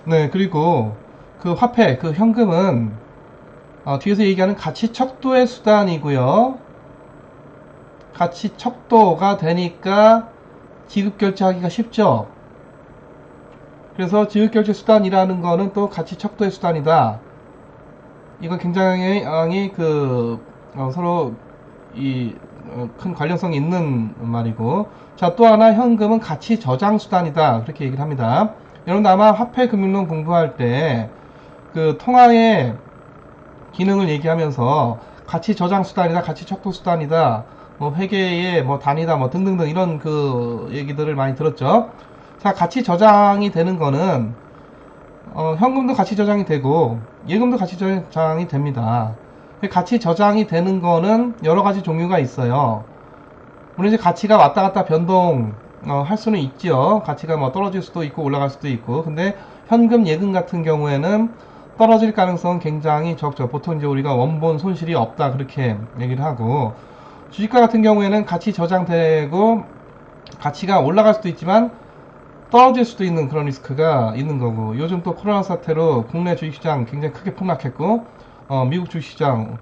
네, 그리고 그 화폐, 그 현금은 뒤에서 얘기하는 가치 척도의 수단이고요. 가치 척도가 되니까 지급 결제하기가 쉽죠. 그래서 지급 결제 수단이라는 거는 또 가치 척도의 수단이다. 이건 굉장히 서로 큰 관련성이 있는 말이고, 자, 또 하나 현금은 가치 저장 수단이다. 그렇게 얘기를 합니다. 여러분 아마 화폐 금융론 공부할 때 그 통화의 기능을 얘기하면서 가치 저장 수단이다, 가치 척도 수단이다, 뭐 회계의 뭐 단위다, 뭐 등등등 이런 그 얘기들을 많이 들었죠. 자, 가치 저장이 되는 거는 현금도 가치 저장이 되고 예금도 가치 저장이 됩니다. 가치 저장이 되는 거는 여러 가지 종류가 있어요. 물론 이제 가치가 왔다 갔다 변동 할 수는 있죠. 가치가 뭐 떨어질 수도 있고 올라갈 수도 있고. 근데 현금, 예금 같은 경우에는 떨어질 가능성은 굉장히 적죠. 보통 이제 우리가 원본 손실이 없다 그렇게 얘기를 하고, 주식과 같은 경우에는 가치 저장되고 가치가 올라갈 수도 있지만 떨어질 수도 있는 그런 리스크가 있는 거고, 요즘 또 코로나 사태로 국내 주식시장 굉장히 크게 폭락했고, 미국 주식시장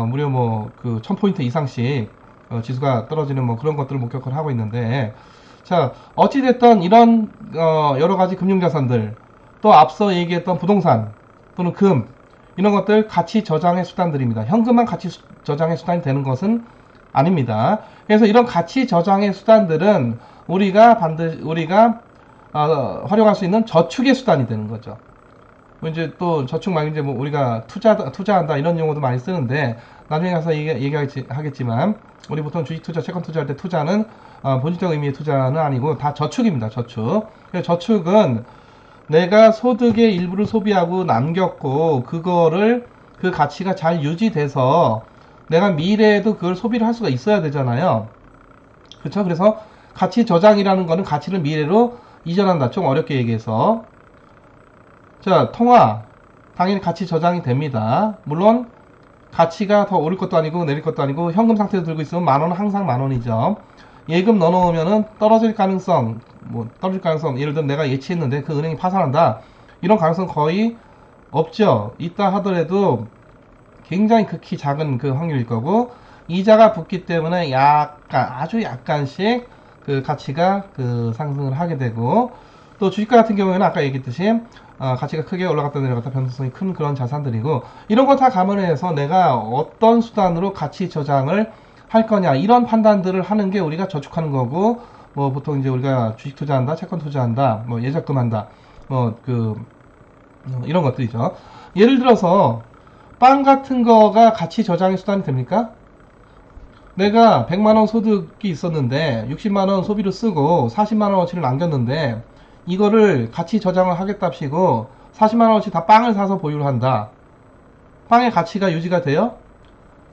무려 뭐 그 1000포인트 이상씩 지수가 떨어지는 뭐 그런 것들을 목격을 하고 있는데, 자, 어찌됐든 이런 여러 가지 금융자산들, 또 앞서 얘기했던 부동산 또는 금, 이런 것들 가치 저장의 수단들입니다. 현금만 가치 저장의 수단이 되는 것은 아닙니다. 그래서 이런 가치 저장의 수단들은 우리가 활용할 수 있는 저축의 수단이 되는 거죠. 뭐 이제 또 저축 말고 이제 뭐 우리가 투자한다 이런 용어도 많이 쓰는데, 나중에 가서 얘기하겠지만 우리 보통 주식 투자, 채권 투자할 때 투자는 본질적 의미의 투자는 아니고 다 저축입니다. 저축. 저축은 내가 소득의 일부를 소비하고 남겼고 그거를 그 가치가 잘 유지돼서 내가 미래에도 그걸 소비를 할 수가 있어야 되잖아요. 그렇죠? 그래서 가치 저장이라는 거는 가치를 미래로 이전한다. 좀 어렵게 얘기해서. 자, 통화. 당연히 가치 저장이 됩니다. 물론 가치가 더 오를 것도 아니고 내릴 것도 아니고 현금 상태로 들고 있으면 만 원은 항상 만 원이죠. 예금 넣어놓으면은 떨어질 가능성, 예를 들어 내가 예치했는데 그 은행이 파산한다. 이런 가능성 거의 없죠. 있다 하더라도 굉장히 극히 작은 그 확률일 거고, 이자가 붙기 때문에 아주 약간씩 그 가치가 그 상승을 하게 되고, 또 주식과 같은 경우에는 아까 얘기했듯이 가치가 크게 올라갔다 내려갔다 변동성이 큰 그런 자산들이고, 이런 거 다 감안해서 내가 어떤 수단으로 가치 저장을 할 거냐 이런 판단들을 하는 게 우리가 저축하는 거고, 뭐 보통 이제 우리가 주식 투자한다, 채권 투자한다, 뭐 예적금 한다, 이런 것들이죠. 예를 들어서 빵 같은 거가 가치 저장의 수단이 됩니까? 내가 100만원 소득이 있었는데 60만원 소비로 쓰고 40만원어치를 남겼는데, 이거를 가치 저장을 하겠답시고 40만원어치 다 빵을 사서 보유를 한다. 빵의 가치가 유지가 돼요?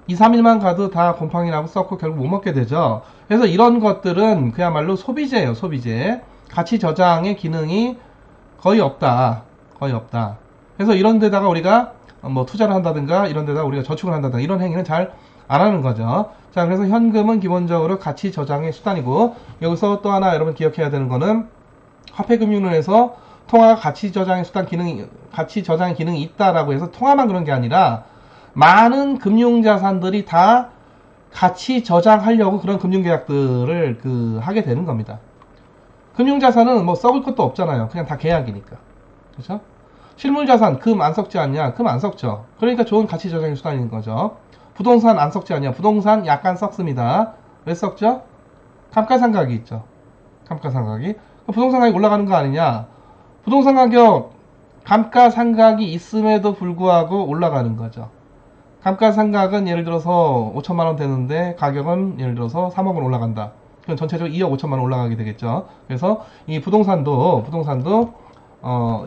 2, 3일만 가도 다 곰팡이라고 썩고 결국 못 먹게 되죠. 그래서 이런 것들은 그야말로 소비재예요. 소비재. 가치 저장의 기능이 거의 없다. 거의 없다. 그래서 이런 데다가 우리가 뭐 투자를 한다든가 이런 데다가 우리가 저축을 한다든가 이런 행위는 잘 안 하는 거죠. 자, 그래서 현금은 기본적으로 가치 저장의 수단이고, 여기서 또 하나 여러분 기억해야 되는 거는 화폐금융론에서 통화가 가치 저장의 가치 저장의 기능이 있다라고 해서 통화만 그런 게 아니라 많은 금융자산들이 다 가치 저장하려고 그런 금융계약들을 하게 되는 겁니다. 금융자산은 뭐 썩을 것도 없잖아요. 그냥 다 계약이니까. 그렇죠? 실물자산, 금 안 썩지 않냐? 금 안 썩죠. 그러니까 좋은 가치 저장의 수단인 거죠. 부동산 안 썩지 않냐? 부동산 약간 썩습니다. 왜 썩죠? 감가상각이 있죠. 감가상각이. 부동산 가격이 올라가는 거 아니냐? 부동산 가격, 감가상각이 있음에도 불구하고 올라가는 거죠. 감가상각은 예를 들어서 5천만원 되는데 가격은 예를 들어서 3억원 올라간다. 그럼 전체적으로 2억 5천만원 올라가게 되겠죠. 그래서 이 부동산도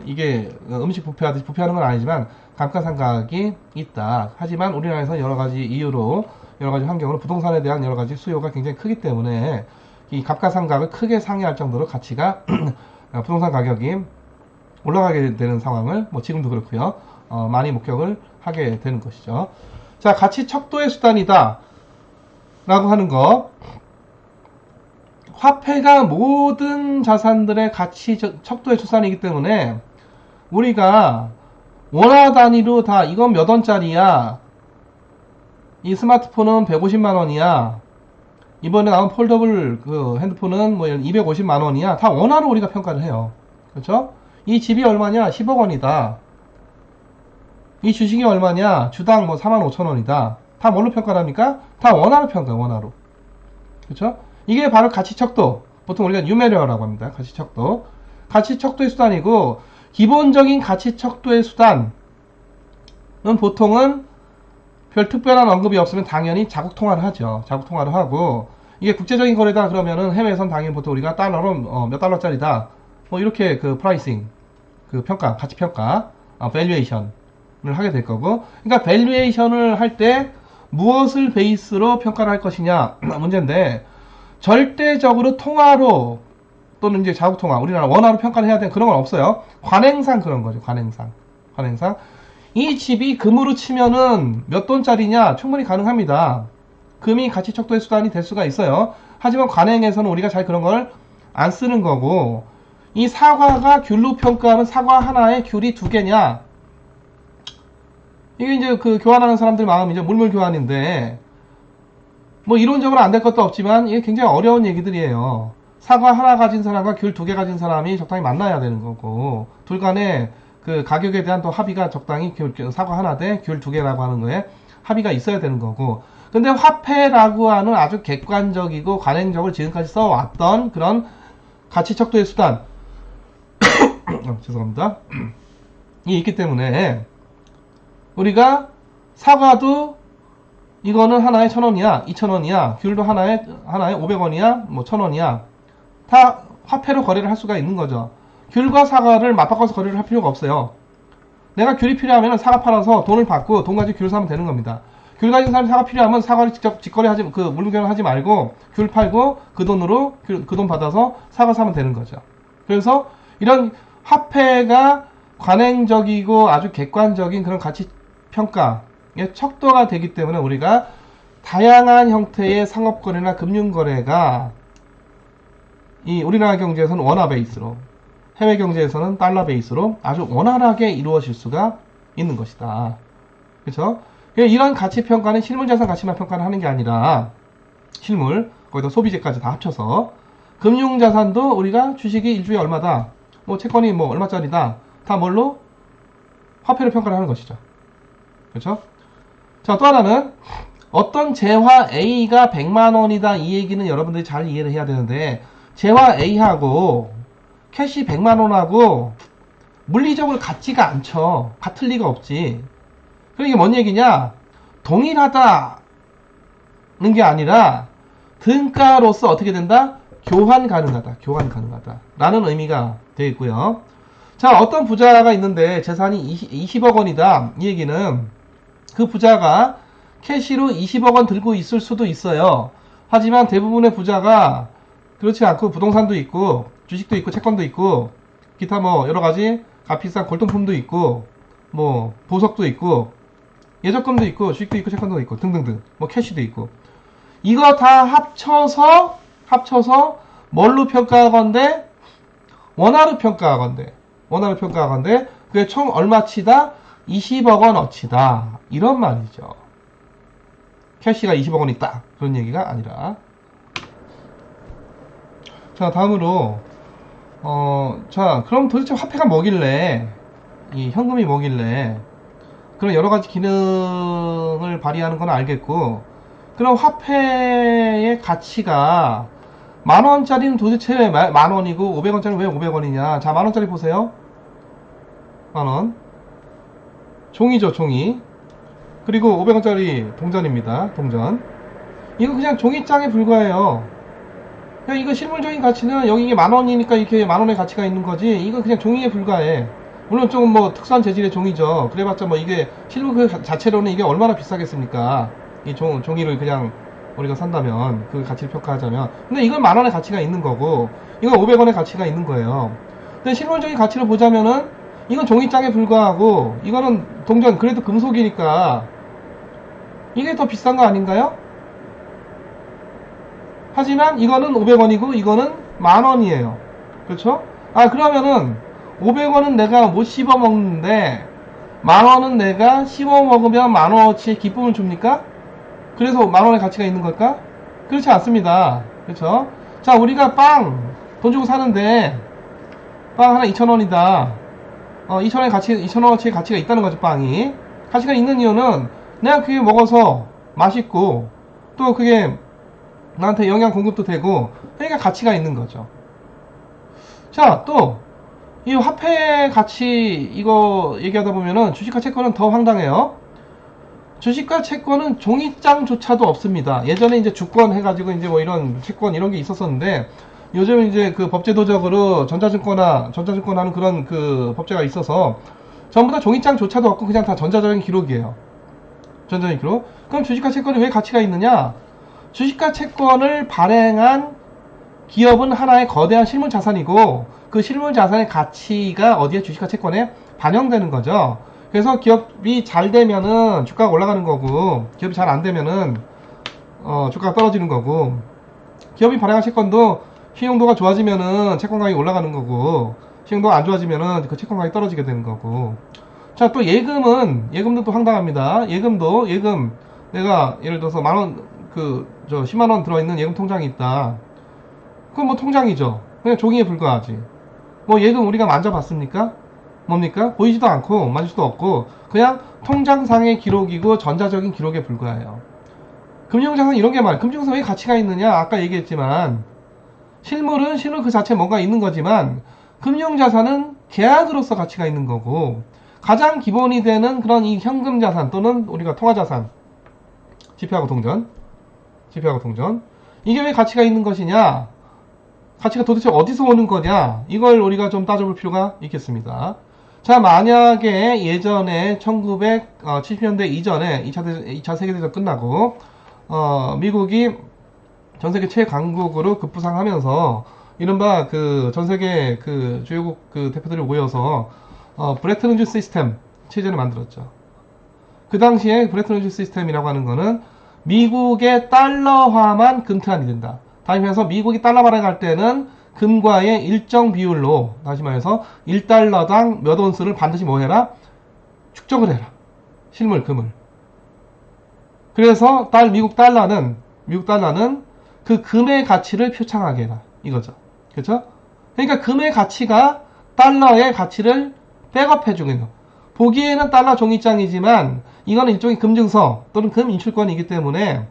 이게 음식 부패하듯이 부패하는 건 아니지만 감가상각이 있다. 하지만 우리나라에서 여러 가지 이유로, 여러 가지 환경으로 부동산에 대한 여러 가지 수요가 굉장히 크기 때문에 이 감가상각을 크게 상회할 정도로 가치가 부동산 가격이 올라가게 되는 상황을 뭐 지금도 그렇고요. 많이 목격을 하게 되는 것이죠. 자, 가치 척도의 수단이다 라고 하는 거. 화폐가 모든 자산들의 가치 척도의 수단이기 때문에 우리가 원화 단위로 다 이건 몇 원짜리야, 이 스마트폰은 150만 원이야, 이번에 나온 폴더블 그 핸드폰은 뭐 250만 원이야, 다 원화로 우리가 평가를 해요. 그렇죠? 이 집이 얼마냐? 10억 원이다. 이 주식이 얼마냐? 주당 뭐 4만 5천 원이다. 다 뭘로 평가를 합니까? 다 원화로 평가, 원화로. 그렇죠? 이게 바로 가치척도. 보통 우리가 뉴메리어라고 합니다. 가치척도. 가치척도의 수단이고, 기본적인 가치척도의 수단은 보통은 별 특별한 언급이 없으면 당연히 자국통화를 하죠. 자국통화를 하고, 이게 국제적인 거래다 그러면은 해외에선 당연히 보통 우리가 달러로 몇 달러짜리다, 뭐 이렇게 그 프라이싱, 그 평가, 가치 평가, 밸류에이션을 하게 될 거고, 그러니까 밸류에이션을 할 때 무엇을 베이스로 평가를 할 것이냐 문제인데, 절대적으로 통화로 또는 이제 자국통화, 우리나라 원화로 평가를 해야 되는 그런 건 없어요. 관행상 그런 거죠. 관행상. 이 집이 금으로 치면은 몇 돈짜리냐? 충분히 가능합니다. 금이 가치척도의 수단이 될 수가 있어요. 하지만 관행에서는 우리가 잘 그런 걸 안 쓰는 거고, 이 사과가 귤로 평가하면 사과 하나에 귤이 2개냐? 이게 이제 그 교환하는 사람들 마음이 이제 물물 교환인데, 뭐 이론적으로 안 될 것도 없지만 이게 굉장히 어려운 얘기들이에요. 사과 하나 가진 사람과 귤 2개 가진 사람이 적당히 만나야 되는 거고, 둘 간에 그 가격에 대한 또 합의가 적당히 사과 하나 대 귤 2개라고 하는 거에 합의가 있어야 되는 거고, 근데 화폐라고 하는 아주 객관적이고 관행적으로 지금까지 써왔던 그런 가치척도의 수단 죄송합니다. 이 있기 때문에 우리가 사과도 이거는 하나에 1,000원이야, 2,000원이야, 귤도 하나에 500원이야, 뭐 1,000원이야, 다 화폐로 거래를 할 수가 있는 거죠. 귤과 사과를 맞바꿔서 거래를 할 필요가 없어요. 내가 귤이 필요하면 사과 팔아서 돈을 받고 돈 가지고 귤 사면 되는 겁니다. 귤 가진 사람이 사과 필요하면 사과를 직접 직거래하지, 그 물류교환을 하지 말고 귤 팔고 그 돈으로 그 돈 받아서 사과 사면 되는 거죠. 그래서 이런 화폐가 관행적이고 아주 객관적인 그런 가치 평가의 척도가 되기 때문에 우리가 다양한 형태의 상업거래나 금융거래가 이 우리나라 경제에서는 원화 베이스로, 해외 경제에서는 달러 베이스로 아주 원활하게 이루어질 수가 있는 것이다. 그렇죠? 이런 가치 평가는 실물자산 가치만 평가를 하는 게 아니라, 실물 거기다 소비재까지 다 합쳐서 금융자산도 우리가 주식이 일주에 얼마다, 뭐 채권이 뭐 얼마짜리다, 다 뭘로? 화폐로 평가를 하는 것이죠. 그렇죠? 자, 또 하나는 어떤 재화 A가 100만원이다, 이 얘기는 여러분들이 잘 이해를 해야 되는데, 재화 A하고 캐시 100만원하고 물리적으로 같지가 않죠. 같을 리가 없지. 그럼 이게 뭔 얘기냐? 동일하다는 게 아니라 등가로서 어떻게 된다? 교환 가능하다. 라는 의미가 되어 있고요. 자, 어떤 부자가 있는데 재산이 20억 원이다. 이 얘기는 그 부자가 캐시로 20억 원 들고 있을 수도 있어요. 하지만 대부분의 부자가 그렇지 않고 부동산도 있고 주식도 있고 채권도 있고 기타 뭐 여러가지 값비싼 골동품도 있고 뭐 보석도 있고 예적금도 있고 주식도 있고 채권도 있고 등등등, 뭐 캐시도 있고, 이거 다 합쳐서 뭘로 평가하건대? 원화로 평가하건대 그게 총 얼마치다? 20억 원어치다, 이런 말이죠. 캐시가 20억 원 있다, 그런 얘기가 아니라. 자, 다음으로 자, 그럼 도대체 화폐가 뭐길래, 이 현금이 뭐길래 그런 여러가지 기능을 발휘하는 건 알겠고, 그럼 화폐의 가치가 만원짜리는 도대체 왜 만원이고 500원짜리는 왜 500원이냐? 자, 만원짜리 보세요. 만원 종이죠, 종이. 그리고 500원짜리 동전입니다. 동전. 이거 그냥 종이장에 불과해요. 그냥 이거 실물적인 가치는 여기 이게 만원이니까 이렇게 만원의 가치가 있는 거지, 이거 그냥 종이에 불과해. 물론 좀 뭐 특수한 재질의 종이죠. 그래봤자 뭐 이게 실물 그 자체로는 이게 얼마나 비싸겠습니까? 이 종이를 그냥 우리가 산다면, 그 가치를 평가하자면. 근데 이건 만원의 가치가 있는 거고, 이건 500원의 가치가 있는 거예요. 근데 실물적인 가치를 보자면은 이건 종이장에 불과하고, 이거는 동전, 그래도 금속이니까 이게 더 비싼 거 아닌가요? 하지만 이거는 500원이고 이거는 만원이에요. 그렇죠? 아, 그러면은 500원은 내가 못 씹어 먹는데 만원은 내가 씹어 먹으면 만원어치의 기쁨을 줍니까? 그래서 만원의 가치가 있는 걸까? 그렇지 않습니다. 그렇죠? 자, 우리가 빵 돈 주고 사는데 빵 하나 2,000원이다. 2,000원의 가치, 2,000원어치의 가치가 있다는 거죠, 빵이. 가치가 있는 이유는 내가 그게 먹어서 맛있고 또 그게 나한테 영양 공급도 되고 그러니까 가치가 있는 거죠. 자, 또 이 화폐 가치 이거 얘기하다 보면은 주식과 채권은 더 황당해요. 주식과 채권은 종이장조차도 없습니다. 예전에 이제 주권 해가지고 이제 뭐 이런 채권 이런 게 있었었는데 요즘 이제 그 법제도적으로 전자증권 하는 그런 그 법제가 있어서 전부 다 종이장조차도 없고 그냥 다 전자적인 기록이에요. 전자적인 기록. 그럼 주식과 채권이 왜 가치가 있느냐? 주식과 채권을 발행한 기업은 하나의 거대한 실물 자산이고 그 실물 자산의 가치가 어디에? 주식과 채권에 반영되는 거죠. 그래서 기업이 잘 되면은 주가가 올라가는 거고 기업이 잘 안 되면은 주가가 떨어지는 거고 기업이 발행한 채권도 신용도가 좋아지면은 채권 가격이 올라가는 거고 신용도가 안 좋아지면은 그 채권 가격이 떨어지게 되는 거고. 자, 또 예금도 또 황당합니다. 예금 내가 예를 들어서 만원 10만원 들어있는 예금 통장이 있다. 그건 뭐 통장이죠. 그냥 종이에 불과하지. 뭐 예금 우리가 만져봤습니까? 뭡니까? 보이지도 않고 만질 수도 없고 그냥 통장상의 기록이고 전자적인 기록에 불과해요. 금융자산 이런 게 말이에요. 금융자산 왜 가치가 있느냐? 아까 얘기했지만 실물 그 자체에 뭔가 있는 거지만 금융자산은 계약으로서 가치가 있는 거고 가장 기본이 되는 그런 이 현금자산 또는 우리가 통화자산 지폐하고 동전 이게 왜 가치가 있는 것이냐? 가치가 도대체 어디서 오는 거냐? 이걸 우리가 좀 따져볼 필요가 있겠습니다. 자, 만약에 예전에 1970년대 이전에 2차 세계대전 끝나고 미국이 전세계 최강국으로 급부상하면서 이른바 그 전세계 그 주요국 그 대표들이 모여서 브레튼 우즈 시스템 체제를 만들었죠. 그 당시에 브레튼 우즈 시스템이라고 하는 거는 미국의 달러화만 금태환이 된다. 다시 말해서 미국이 달러 발행할 때는 금과의 일정 비율로 다시 말해서 1달러당 몇 온스를 반드시 뭐 해라? 축적을 해라. 실물 금을. 그래서 미국 달러는 그 금의 가치를 표창하게 해라. 이거죠. 그렇죠? 그러니까 금의 가치가 달러의 가치를 백업해 주는 거. 보기에는 달러 종이장이지만 이거는 일종의 금증서 또는 금 인출권이기 때문에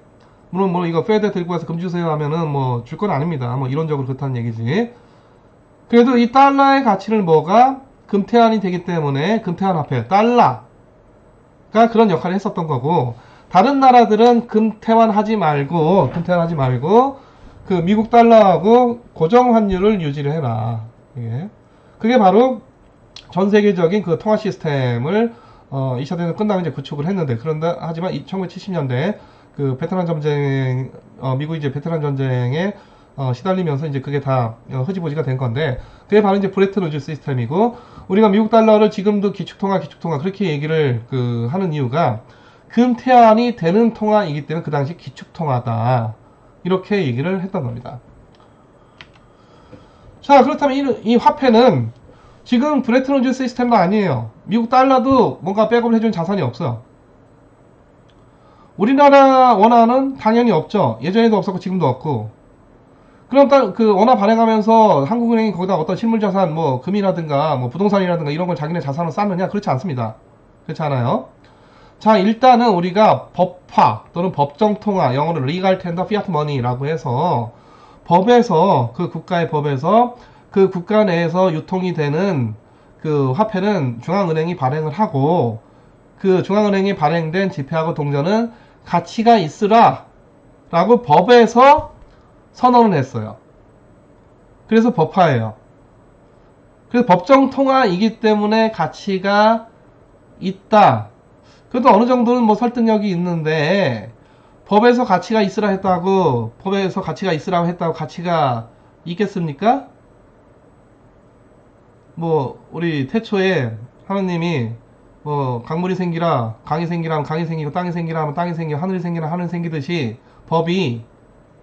물론 뭐 이거 페드 들고 와서 금 주세요 하면은 뭐 줄 건 아닙니다. 뭐 이론적으로 그렇다는 얘기지. 그래도 이 달러의 가치를 뭐가 금태환이 되기 때문에 금태환 화폐 달러가 그런 역할을 했었던 거고 다른 나라들은 금태환하지 말고 그 미국 달러하고 고정 환율을 유지를 해라. 그게 바로 전 세계적인 그 통화 시스템을 2차 대전 끝나고 이제 구축을 했는데 그런데 하지만 1970년대 그 베트남 전쟁 미국이 이제 베트남 전쟁에 시달리면서 이제 그게 다 흐지부지가 된 건데 그게 바로 이제 브레튼 우즈 시스템이고 우리가 미국 달러를 지금도 기축통화 그렇게 얘기를 하는 이유가 금태환이 되는 통화이기 때문에 그 당시 기축통화다 이렇게 얘기를 했던 겁니다. 자, 그렇다면 이 화폐는 지금 브레튼 우즈 시스템도 아니에요. 미국 달러도 뭔가 백업을 해주는 자산이 없어요. 우리나라 원화는 당연히 없죠. 예전에도 없었고 지금도 없고. 그럼 그 원화 발행하면서 한국은행이 거기다 어떤 실물자산 뭐 금이라든가 뭐 부동산이라든가 이런 걸 자기네 자산으로 쌓느냐? 그렇지 않습니다. 그렇지 않아요. 자, 일단은 우리가 법화 또는 법정통화, 영어로 legal tender fiat money라고 해서 법에서 그 국가의 법에서 그 국가 내에서 유통이 되는 그 화폐는 중앙은행이 발행을 하고 그 중앙은행이 발행된 지폐하고 동전은 가치가 있으라 라고 법에서 선언을 했어요. 그래서 법화예요. 그래서 법정통화이기 때문에 가치가 있다. 그래도 어느 정도는 뭐 설득력이 있는데 법에서 가치가 있으라 했다고 법에서 가치가 있으라고 했다고 가치가 있겠습니까? 뭐 우리 태초에 하느님이 뭐 강물이 생기라 강이 생기라 하면 강이 생기고 땅이 생기라 하면 땅이 생기고 하늘이 생기라 하늘 생기듯이 법이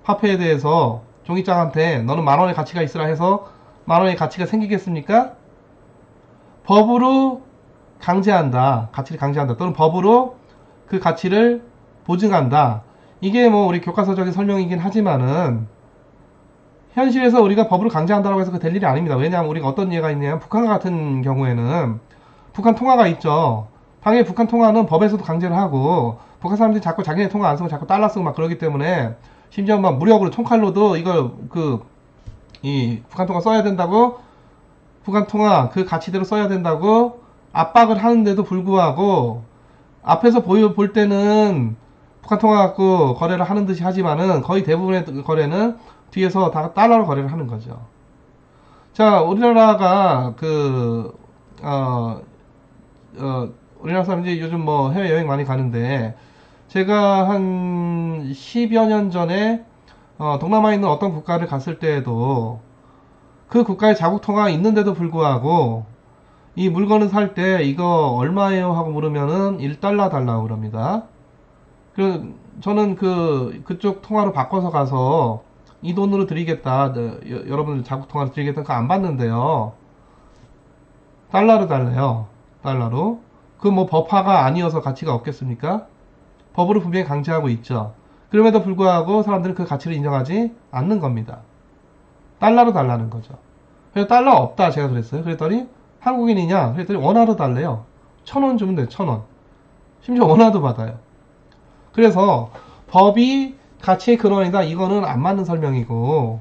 화폐에 대해서 종이장한테 너는 만원의 가치가 있으라 해서 만원의 가치가 생기겠습니까? 법으로 강제한다. 가치를 강제한다. 또는 법으로 그 가치를 보증한다. 이게 뭐 우리 교과서적인 설명이긴 하지만은 현실에서 우리가 법으로 강제한다고 해서 그 될 일이 아닙니다. 왜냐하면 우리가 어떤 예가 있냐면 북한과 같은 경우에는 북한 통화가 있죠. 당연히 북한 통화는 법에서도 강제를 하고 북한 사람들이 자꾸 자기네 통화 안 쓰고 자꾸 달러 쓰고 막 그러기 때문에 심지어 막 무력으로 총칼로도 이걸 이 북한 통화 써야 된다고 북한 통화 그 가치대로 써야 된다고 압박을 하는데도 불구하고 앞에서 볼 때는 북한 통화 갖고 거래를 하는 듯이 하지만은 거의 대부분의 거래는 뒤에서 다 달러로 거래를 하는 거죠. 자, 우리나라가 우리나라 사람들이 요즘 뭐 해외여행 많이 가는데 제가 한 10여 년 전에 동남아에 있는 어떤 국가를 갔을 때에도 그 국가에 자국 통화가 있는데도 불구하고 이 물건을 살 때 이거 얼마예요 하고 물으면은 1달러 달라고 그럽니다. 저는 그쪽 통화로 바꿔서 가서 이 돈으로 드리겠다. 여러분들 자국 통화로 드리겠다. 그거 안 받는데요. 달러로 달래요. 달러로. 그 뭐 법화가 아니어서 가치가 없겠습니까? 법으로 분명히 강제하고 있죠. 그럼에도 불구하고 사람들은 그 가치를 인정하지 않는 겁니다. 달러로 달라는 거죠. 그래서 달러 없다 제가 그랬어요. 그랬더니 한국인이냐? 그랬더니 원화로 달래요. 1,000원 주면 돼요. 1,000원. 심지어 원화도 받아요. 그래서 법이 가치의 근원이다. 이거는 안 맞는 설명이고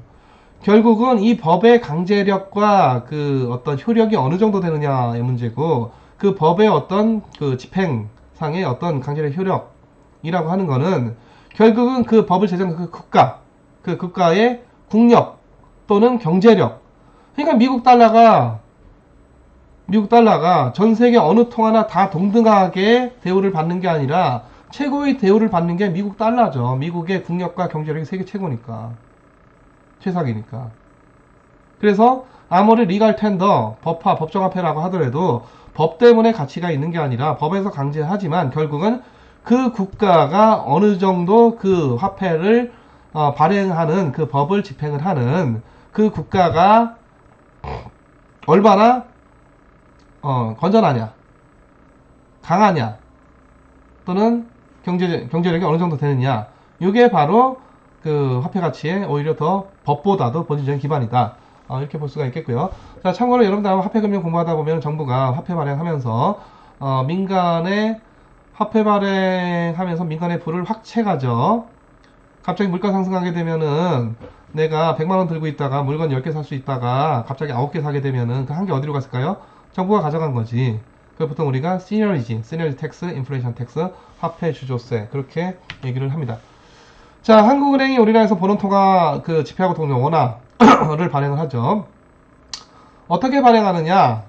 결국은 이 법의 강제력과 그 어떤 효력이 어느 정도 되느냐의 문제고 그 법의 어떤 그 집행상의 어떤 강제력 효력이라고 하는 거는 결국은 그 법을 제정한 그 국가의 국력 또는 경제력. 그러니까 미국 달러가 전 세계 어느 통화나 다 동등하게 대우를 받는 게 아니라 최고의 대우를 받는 게 미국 달러죠. 미국의 국력과 경제력이 세계 최고니까. 최상이니까. 그래서 아무리 리갈 텐더, 법화, 법정화폐라고 하더라도 법 때문에 가치가 있는 게 아니라 법에서 강제하지만 결국은 그 국가가 어느 정도 그 화폐를 발행하는 그 법을 집행을 하는 그 국가가 얼마나 건전하냐, 강하냐, 또는 경제력이 어느 정도 되느냐. 이게 바로 그 화폐 가치에 오히려 더 법보다도 본질적인 기반이다. 이렇게 볼 수가 있겠고요. 자, 참고로 여러분들 아마 화폐 금융 공부하다 보면 정부가 화폐 발행하면서 민간에 화폐 발행하면서 민간의 부를 확 채가죠. 갑자기 물가 상승하게 되면은 내가 100만원 들고 있다가 물건 10개 살 수 있다가 갑자기 9개 사게 되면은 그 한 개 어디로 갔을까요? 정부가 가져간 거지. 그 보통 우리가 시너리지 텍스, 인플레이션 텍스, 화폐 주조세 그렇게 얘기를 합니다. 자, 한국은행이 우리나라에서 본원통화 그 지폐하고 동전 원화를 발행을 하죠. 어떻게 발행하느냐?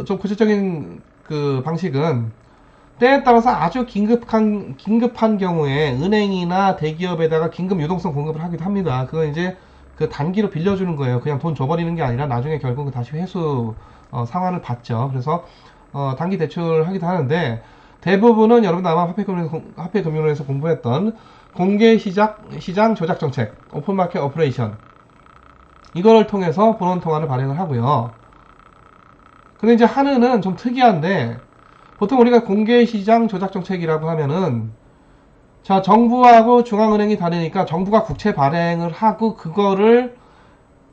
좀 구체적인 그 방식은 때에 따라서 아주 긴급한 경우에 은행이나 대기업에다가 긴급 유동성 공급을 하기도 합니다. 그건 이제 그 단기로 빌려주는 거예요. 그냥 돈 줘버리는 게 아니라 나중에 결국은 다시 회수 상환을 받죠. 그래서 단기 대출하기도 하는데 대부분은 여러분들 아마 화폐금융원에서 공부했던 공개시장 조작정책, 오픈마켓 오퍼레이션 이거를 통해서 본원통화를 발행을 하고요. 근데 이제 하느는 좀 특이한데 보통 우리가 공개시장 조작정책이라고 하면은 자, 정부하고 중앙은행이 다르니까 정부가 국채 발행을 하고 그거를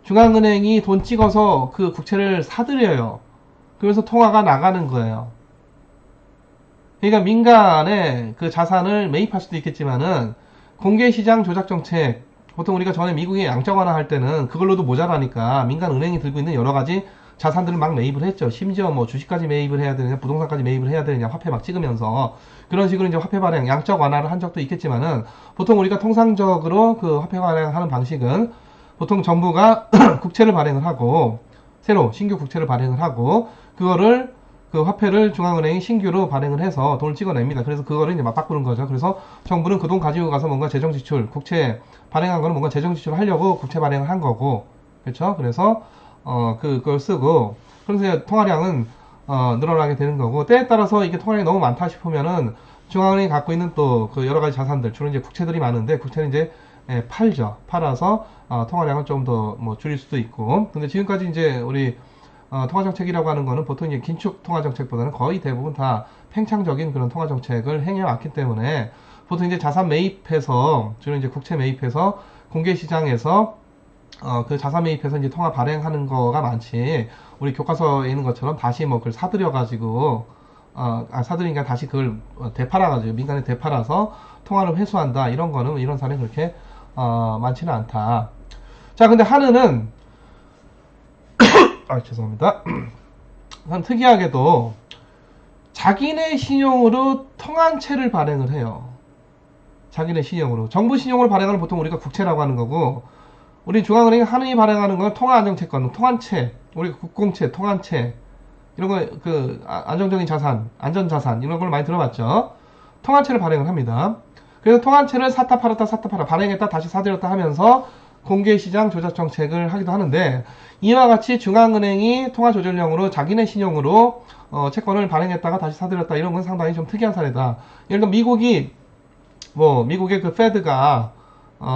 중앙은행이 돈 찍어서 그 국채를 사들여요. 그래서 통화가 나가는 거예요. 그러니까 민간의 그 자산을 매입할 수도 있겠지만은 공개시장 조작정책 보통 우리가 전에 미국의 양적 완화할 때는 그걸로도 모자라니까 민간 은행이 들고 있는 여러 가지 자산들을 막 매입을 했죠. 심지어 뭐 주식까지 매입을 해야 되느냐, 부동산까지 매입을 해야 되느냐, 화폐 막 찍으면서 그런 식으로 이제 화폐 발행, 양적 완화를 한 적도 있겠지만은 보통 우리가 통상적으로 그 화폐 발행하는 방식은 보통 정부가 국채를 발행을 하고 새로 신규 국채를 발행을 하고 그거를 그 화폐를 중앙은행이 신규로 발행을 해서 돈을 찍어냅니다. 그래서 그거를 이제 맞바꾸는 거죠. 그래서 정부는 그 돈 가지고 가서 뭔가 재정지출, 국채 발행한 거는 뭔가 재정지출을 하려고 국채 발행을 한 거고, 그렇죠? 그래서 그걸 쓰고, 그래서 통화량은 늘어나게 되는 거고, 때에 따라서 이게 통화량이 너무 많다 싶으면은 중앙은행이 갖고 있는 또 그 여러 가지 자산들, 주로 이제 국채들이 많은데 국채는 이제 팔죠. 팔아서 통화량을 좀 더 뭐 줄일 수도 있고, 근데 지금까지 이제 우리 통화정책이라고 하는 거는 보통 이제 긴축 통화정책보다는 거의 대부분 다 팽창적인 그런 통화정책을 행해왔기 때문에 보통 이제 자산 매입해서, 주로 이제 국채 매입해서 공개시장에서 그 자산 매입해서 이제 통화 발행하는 거가 많지, 우리 교과서에 있는 것처럼 다시 뭐 그걸 사들여가지고, 사들이니까 다시 그걸 되팔아가지고, 민간에 되팔아서 통화를 회수한다. 이런 거는, 이런 사례는 그렇게, 많지는 않다. 자, 근데 한은은, 죄송합니다. 참 특이하게도 자기네 신용으로 통한채를 발행을 해요. 자기네 신용으로. 정부 신용으로 발행하는 보통 우리가 국채라고 하는 거고, 우리 중앙은행이 한은이 발행하는 건 통화안정채권, 통한채, 우리가 국공채, 통한채, 이런 거, 안정적인 자산, 안전자산, 이런 걸 많이 들어봤죠. 통한채를 발행을 합니다. 그래서 통한채를 샀다 팔았다 샀다 팔아, 발행했다 다시 사들였다 하면서 공개시장 조작 정책을 하기도 하는데, 이와 같이 중앙은행이 통화조절령으로 자기네 신용으로 채권을 발행했다가 다시 사들였다, 이런 건 상당히 좀 특이한 사례다. 예를 들어 미국의 그 페드가,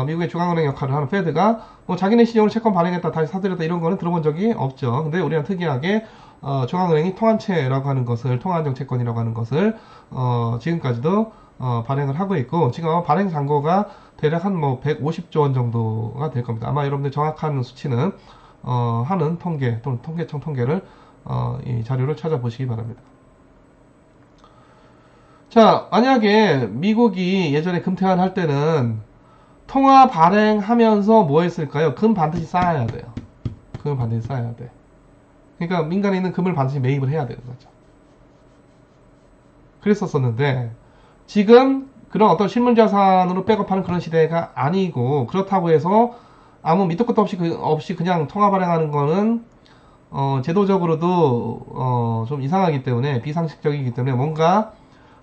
미국의 중앙은행 역할을 하는 페드가 자기네 신용으로 채권 발행했다 다시 사들였다, 이런 거는 들어본 적이 없죠. 근데 우리는 특이하게 중앙은행이 통한채라고 하는 것을, 통화안정채권이라고 하는 것을 지금까지도 발행을 하고 있고, 지금 발행 잔고가 대략 한 150조 원 정도가 될 겁니다. 아마 여러분들 정확한 수치는 하는 통계 또는 통계청 통계를 이 자료를 찾아보시기 바랍니다. 자, 만약에 미국이 예전에 금태환 할 때는 통화 발행하면서 뭐 했을까요? 금 반드시 쌓아야 돼요. 금을 반드시 쌓아야 돼. 그러니까 민간에 있는 금을 반드시 매입을 해야 되는 거죠. 그랬었었는데, 지금 그런 어떤 실물자산으로 백업하는 그런 시대가 아니고, 그렇다고 해서 아무 밑도 끝도 없이 그냥 통화 발행하는 거는 제도적으로도 좀 이상하기 때문에, 비상식적이기 때문에 뭔가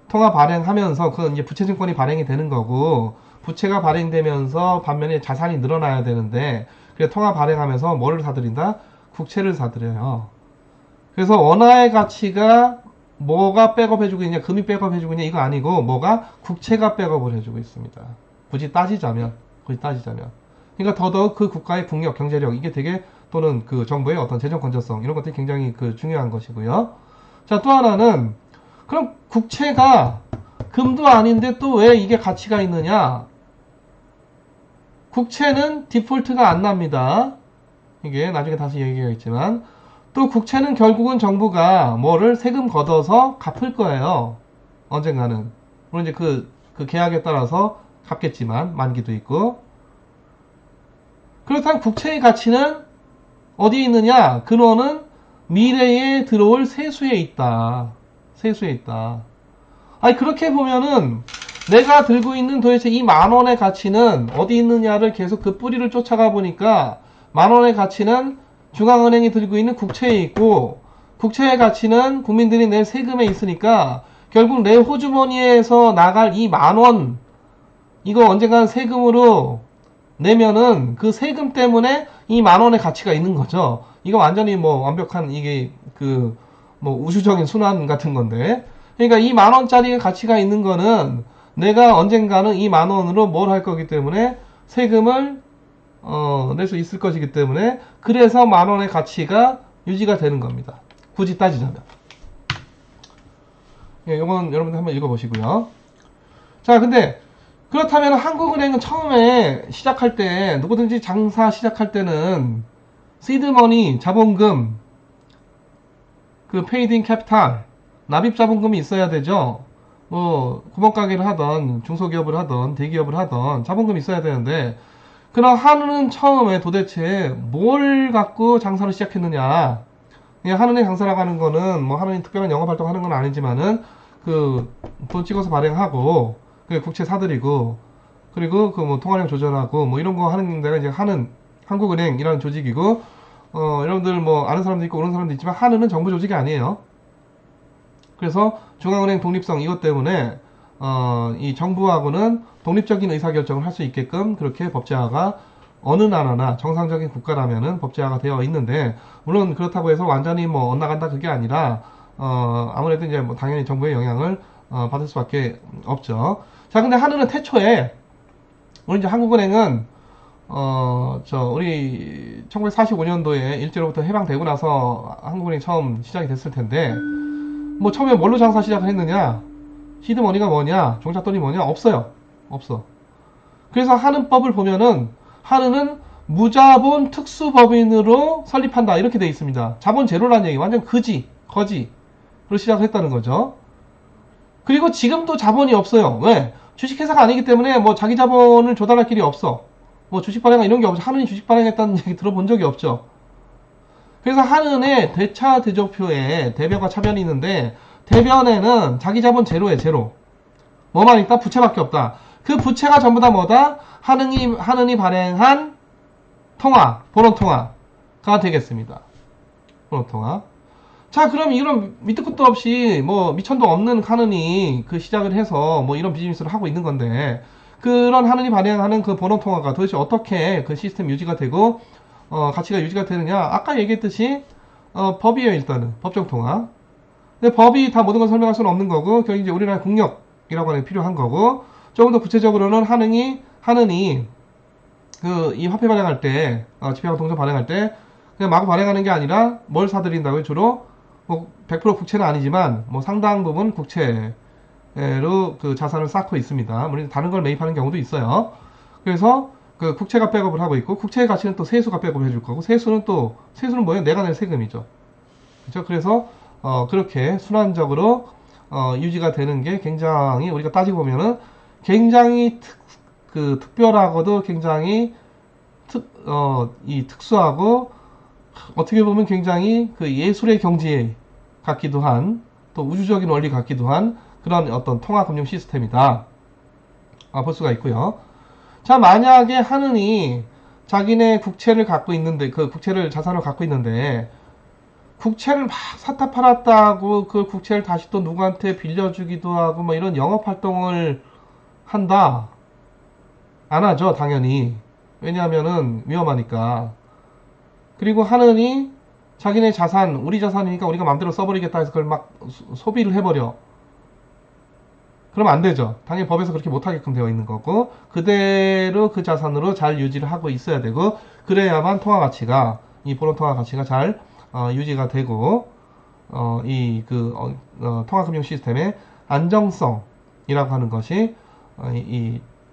통화 발행하면서 그건 이제 부채증권이 발행이 되는 거고, 부채가 발행되면서 반면에 자산이 늘어나야 되는데, 그래서 통화 발행하면서 뭐를 사들인다? 국채를 사들여요. 그래서 원화의 가치가 뭐가 백업해주고 있냐, 금이 백업해주고 있냐, 이거 아니고 뭐가 국채가 백업을 해주고 있습니다. 굳이 따지자면. 그러니까 더더욱 그 국가의 국력, 경제력, 이게 되게, 또는 그 정부의 어떤 재정 건전성, 이런 것들이 굉장히 중요한 것이고요. 자, 또 하나는, 그럼 국채가 금도 아닌데 또 왜 이게 가치가 있느냐? 국채는 디폴트가 안 납니다. 이게 나중에 다시 얘기하겠지만, 또 국채는 결국은 정부가 뭐를 세금 걷어서 갚을 거예요. 언젠가는. 물론 이제 그 계약에 따라서 갚겠지만, 만기도 있고. 그렇다면 국채의 가치는 어디에 있느냐? 근원은 미래에 들어올 세수에 있다. 세수에 있다. 아니, 그렇게 보면은 내가 들고 있는 도대체 이 10,000원의 가치는 어디 있느냐를 계속 그 뿌리를 쫓아가 보니까, 10,000원의 가치는 중앙은행이 들고 있는 국채에 있고, 국채의 가치는 국민들이 낼 세금에 있으니까, 결국 내 호주머니에서 나갈 이 10,000원, 이거 언젠간 세금으로 내면은 그 세금 때문에 이 10,000원의 가치가 있는 거죠. 이거 완전히 완벽한, 이게 우주적인 순환 같은 건데, 그러니까 이 10,000원짜리 가치가 있는 거는 내가 언젠가는 이 10,000원으로 뭘 할 거기 때문에 세금을 낼 수 있을 것이기 때문에, 그래서 10,000원의 가치가 유지가 되는 겁니다. 굳이 따지자면. 예, 요건 여러분들 한번 읽어보시고요. 자, 근데 그렇다면 한국은행은 처음에 시작할 때, 누구든지 장사 시작할 때는 시드머니, 자본금, 페이드 인 캐피탈, 납입 자본금이 있어야 되죠. 구멍가게를 하던, 중소기업을 하던, 대기업을 하던 자본금이 있어야 되는데, 그럼 한은은 처음에 도대체 뭘 갖고 장사를 시작했느냐? 한은의 장사라고 하는 거는 한은이 특별한 영업활동 하는 건 아니지만은 돈 찍어서 발행하고, 국채 사들이고, 그리고 통화량 조절하고 이런 거 하는 데가 이제 한국은행이라는 조직이고, 여러분들 아는 사람도 있고 모르는 사람도 있지만, 한은은 정부 조직이 아니에요. 그래서 중앙은행 독립성, 이것 때문에 이 정부하고는 독립적인 의사결정을 할 수 있게끔 그렇게 법제화가, 어느 나라나 정상적인 국가라면은 법제화가 되어 있는데, 물론 그렇다고 해서 완전히 엇나간다, 그게 아니라 아무래도 이제 당연히 정부의 영향을 받을 수밖에 없죠. 자, 근데 한은은 태초에, 우리 이제 한국은행은 우리 1945년도에 일제로부터 해방되고 나서 한국은행이 처음 시작이 됐을 텐데, 뭐 처음에 뭘로 장사 시작을 했느냐? 시드머니가 뭐냐? 종잣돈이 뭐냐? 없어요. 없어. 그래서 하는법을 보면은, 하는은 무자본 특수법인으로 설립한다. 이렇게 돼 있습니다. 자본 제로라는 얘기. 완전 거지로 시작을 했다는 거죠. 그리고 지금도 자본이 없어요. 왜? 주식회사가 아니기 때문에 뭐 자기 자본을 조달할 길이 없어. 뭐 주식 발행 이런 게 없어. 한은이 주식 발행했다는 얘기 들어본 적이 없죠. 그래서 한은의 대차 대조표에 대변과 차변이 있는데, 대변에는 자기 자본 제로에 제로. 뭐만 있다? 부채밖에 없다. 그 부채가 전부 다 뭐다? 한은이 발행한 통화, 본원통화가 되겠습니다. 본원통화. 자, 그럼 이런 밑도 끝도 없이 뭐 미천도 없는 한은이 그 시작을 해서 뭐 이런 비즈니스를 하고 있는 건데, 그런 한은이 발행하는 그 본원통화가 도대체 어떻게 그 시스템 유지가 되고 가치가 유지가 되느냐? 아까 얘기했듯이 법이에요. 일단은 법정통화. 근데 법이 다 모든 걸 설명할 수는 없는 거고, 결국 이제 우리나라 국력이라고 하는 게 필요한 거고, 조금 더 구체적으로는 한은이 그 이 화폐 발행할 때, 지폐하고 동전 발행할 때 그냥 마구 발행하는 게 아니라 뭘 사들인다고요? 주로 뭐 100% 국채는 아니지만 뭐 상당 부분 국채로 그 자산을 쌓고 있습니다. 물론 다른 걸 매입하는 경우도 있어요. 그래서 그 국채가 백업을 하고 있고, 국채의 가치는 또 세수가 백업을 해줄 거고, 세수는 뭐예요? 내가 낼 세금이죠. 그렇죠? 그래서 그렇게 순환적으로 유지가 되는 게 굉장히, 우리가 따지고 보면은 굉장히 특별하고도 굉장히 특수하고, 어떻게 보면 굉장히 그 예술의 경지 같기도 한, 또 우주적인 원리 같기도 한 그런 어떤 통화금융 시스템이다. 볼 수가 있고요. 자, 만약에 한은이 자기네 국채를 갖고 있는데, 그 국채를 자산을 갖고 있는데, 국채를 막 샀다 팔았다 하고, 그 국채를 다시 또 누구한테 빌려주기도 하고, 뭐 이런 영업활동을 한다? 안 하죠, 당연히. 왜냐하면은 위험하니까. 그리고 한은이 자기네 자산, 우리 자산이니까 우리가 마음대로 써버리겠다 해서 그걸 막 소비를 해버려. 그럼 안 되죠. 당연히 법에서 그렇게 못하게끔 되어 있는 거고, 그대로 그 자산으로 잘 유지를 하고 있어야 되고, 그래야만 통화 가치가, 이 본원 통화 가치가 잘 유지가 되고, 통화금융 시스템의 안정성이라고 하는 것이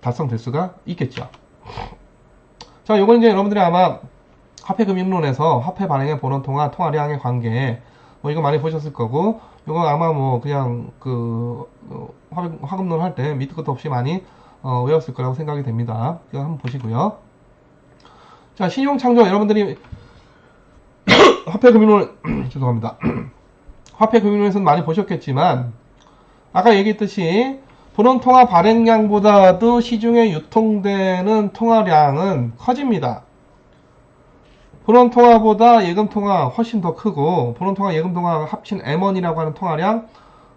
달성될 수가 있겠죠. 자, 요건 이제 여러분들이 아마 화폐금융론에서 화폐 발행의 본원통화, 통화량의 관계, 뭐 이거 많이 보셨을 거고, 이거 아마 뭐 그냥 화금론 할 때 밑도 끝도 없이 많이 외웠을 거라고 생각이 됩니다. 이거 한번 보시고요. 자, 신용창조, 여러분들이 화폐금융론 죄송합니다. 화폐금융론에서는 많이 보셨겠지만, 아까 얘기했듯이 본원통화 발행량보다도 시중에 유통되는 통화량은 커집니다. 본원통화보다 예금통화 훨씬 더 크고, 본원통화 예금통화 합친 M1이라고 하는 통화량,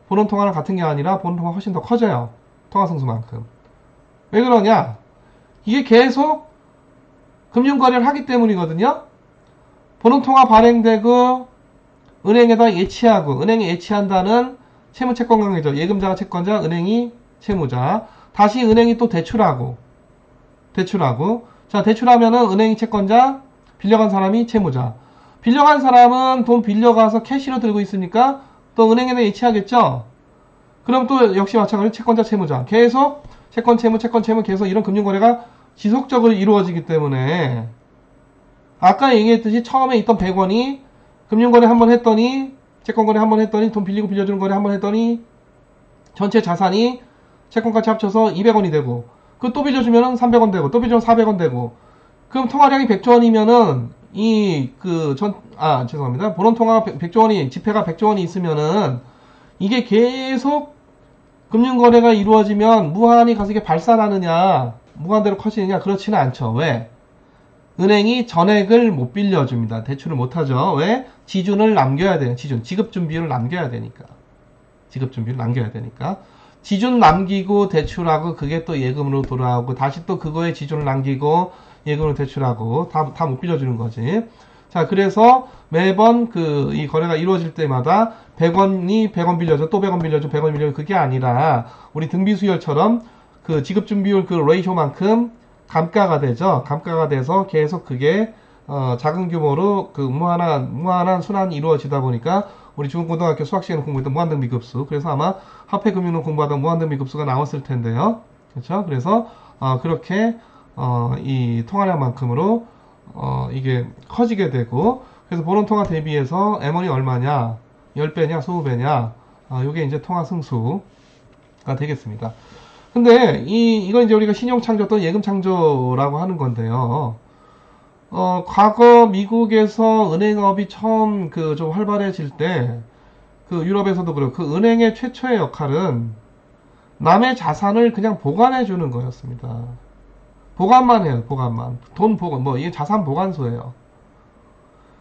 본원통화랑 같은 게 아니라 본원통화 훨씬 더 커져요. 통화성수만큼. 왜 그러냐? 이게 계속 금융거래를 하기 때문이거든요. 본원통화 발행되고 은행에다 예치하고, 은행이 예치한다는 채무채권관계죠. 예금자가 채권자, 은행이 채무자. 다시 은행이 또 대출하고. 자, 대출하면은 은행이 채권자, 빌려간 사람이 채무자. 빌려간 사람은 돈 빌려가서 캐시로 들고 있으니까 또 은행에다 예치하겠죠. 그럼 또 역시 마찬가지로 채권자, 채무자. 계속 채권, 채무 계속 이런 금융거래가 지속적으로 이루어지기 때문에, 아까 얘기했듯이 처음에 있던 100원이 금융거래 한번 했더니, 채권거래 한번 했더니, 돈 빌리고 빌려주는 거래 한번 했더니 전체 자산이 채권까지 합쳐서 200원이 되고, 그 또 빌려주면은 300원 되고, 또 빌려주면 400원 되고, 그럼 통화량이 100조 원이면은 죄송합니다. 본원통화 100조 원이, 지폐가 100조 원이 있으면은 이게 계속 금융거래가 이루어지면 무한히 가서 이게 발산하느냐, 무한대로 커지느냐? 그렇지는 않죠. 왜? 은행이 전액을 못 빌려줍니다. 대출을 못 하죠. 왜? 지준을 남겨야 돼요. 지급준비율을 남겨야 되니까. 지준 남기고 대출하고, 그게 또 예금으로 돌아오고, 다시 또 그거에 지준을 남기고 예금으로 대출하고, 다 못 빌려주는 거지. 자, 그래서 매번 이 거래가 이루어질 때마다 100원 빌려줘, 또 100원 빌려줘, 100원 빌려줘, 그게 아니라 우리 등비수열처럼 그 지급준비율 그 레이쇼만큼 감가가 되죠. 감가가 돼서 계속 그게 작은 규모로 그 무한한 순환이 이루어지다 보니까 우리 중고등학교 수학 시간에 공부했던 무한등비급수, 그래서 아마 화폐금융론 공부하던 무한등비급수가 나왔을 텐데요. 그렇죠? 그래서 그렇게 이 통화량만큼으로 이게 커지게 되고, 그래서 본원통화 대비해서 M1이 얼마냐, 10배냐 20배냐, 요게 이제 통화승수가 되겠습니다. 근데 이거 이제 우리가 신용창조 또는 예금창조라고 하는 건데요. 과거 미국에서 은행업이 처음 좀 활발해질 때, 그 유럽에서도 그렇고, 그 은행의 최초의 역할은 남의 자산을 그냥 보관해 주는 거였습니다. 보관만 해요, 보관만. 돈 보관, 이게 자산 보관소예요.